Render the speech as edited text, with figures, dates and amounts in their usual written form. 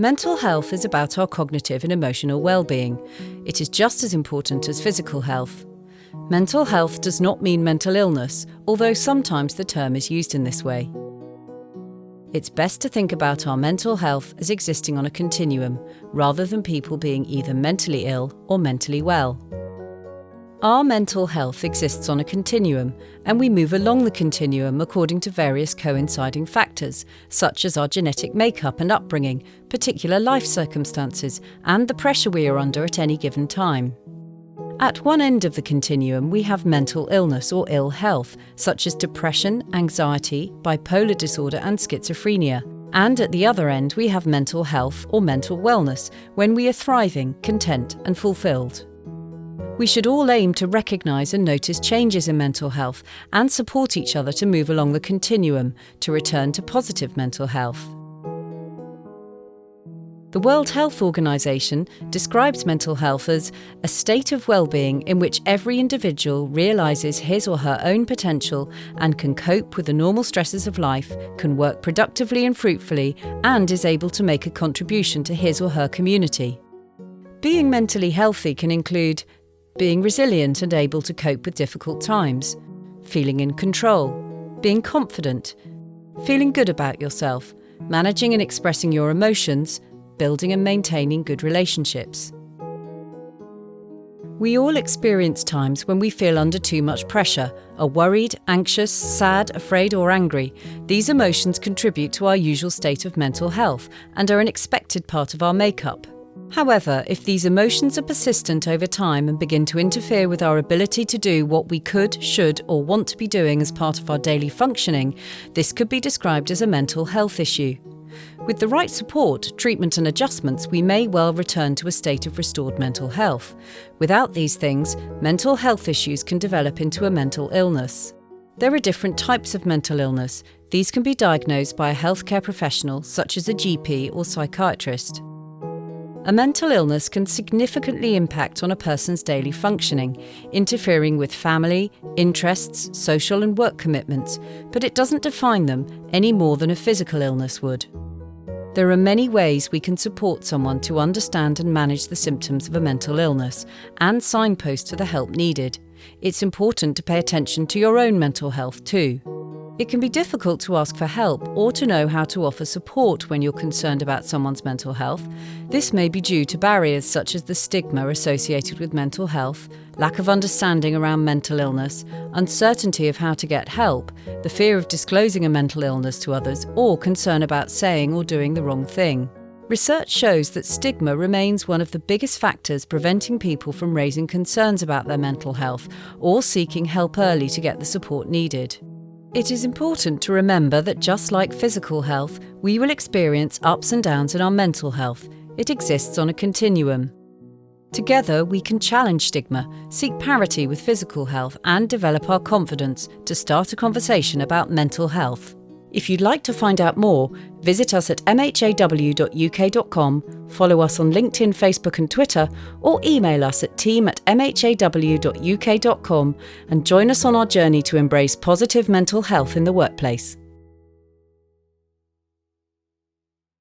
Mental health is about our cognitive and emotional well-being. It is just as important as physical health. Mental health does not mean mental illness, although sometimes the term is used in this way. It's best to think about our mental health as existing on a continuum, rather than people being either mentally ill or mentally well. Our mental health exists on a continuum, and we move along the continuum according to various coinciding factors, such as our genetic makeup and upbringing, particular life circumstances, and the pressure we are under at any given time. At one end of the continuum, we have mental illness or ill health, such as depression, anxiety, bipolar disorder, and schizophrenia. And at the other end, we have mental health or mental wellness, when we are thriving, content, and fulfilled. We should all aim to recognise and notice changes in mental health and support each other to move along the continuum to return to positive mental health. The World Health Organization describes mental health as a state of well-being in which every individual realises his or her own potential and can cope with the normal stresses of life, can work productively and fruitfully, and is able to make a contribution to his or her community. Being mentally healthy can include being resilient and able to cope with difficult times, feeling in control, being confident, feeling good about yourself, managing and expressing your emotions, building and maintaining good relationships. We all experience times when we feel under too much pressure, are worried, anxious, sad, afraid, or angry. These emotions contribute to our usual state of mental health and are an expected part of our makeup. However, if these emotions are persistent over time and begin to interfere with our ability to do what we could, should, or want to be doing as part of our daily functioning, this could be described as a mental health issue. With the right support, treatment and adjustments, we may well return to a state of restored mental health. Without these things, mental health issues can develop into a mental illness. There are different types of mental illness. These can be diagnosed by a healthcare professional, such as a GP or psychiatrist. A mental illness can significantly impact on a person's daily functioning, interfering with family, interests, social and work commitments, but it doesn't define them any more than a physical illness would. There are many ways we can support someone to understand and manage the symptoms of a mental illness and signpost to the help needed. It's important to pay attention to your own mental health too. It can be difficult to ask for help or to know how to offer support when you're concerned about someone's mental health. This may be due to barriers such as the stigma associated with mental health, lack of understanding around mental illness, uncertainty of how to get help, the fear of disclosing a mental illness to others, or concern about saying or doing the wrong thing. Research shows that stigma remains one of the biggest factors preventing people from raising concerns about their mental health or seeking help early to get the support needed. It is important to remember that just like physical health, we will experience ups and downs in our mental health. It exists on a continuum. Together, we can challenge stigma, seek parity with physical health, and develop our confidence to start a conversation about mental health. If you'd like to find out more, visit us at mhaw.uk.com, follow us on LinkedIn, Facebook and Twitter, or email us at team@mhaw.uk.com and join us on our journey to embrace positive mental health in the workplace.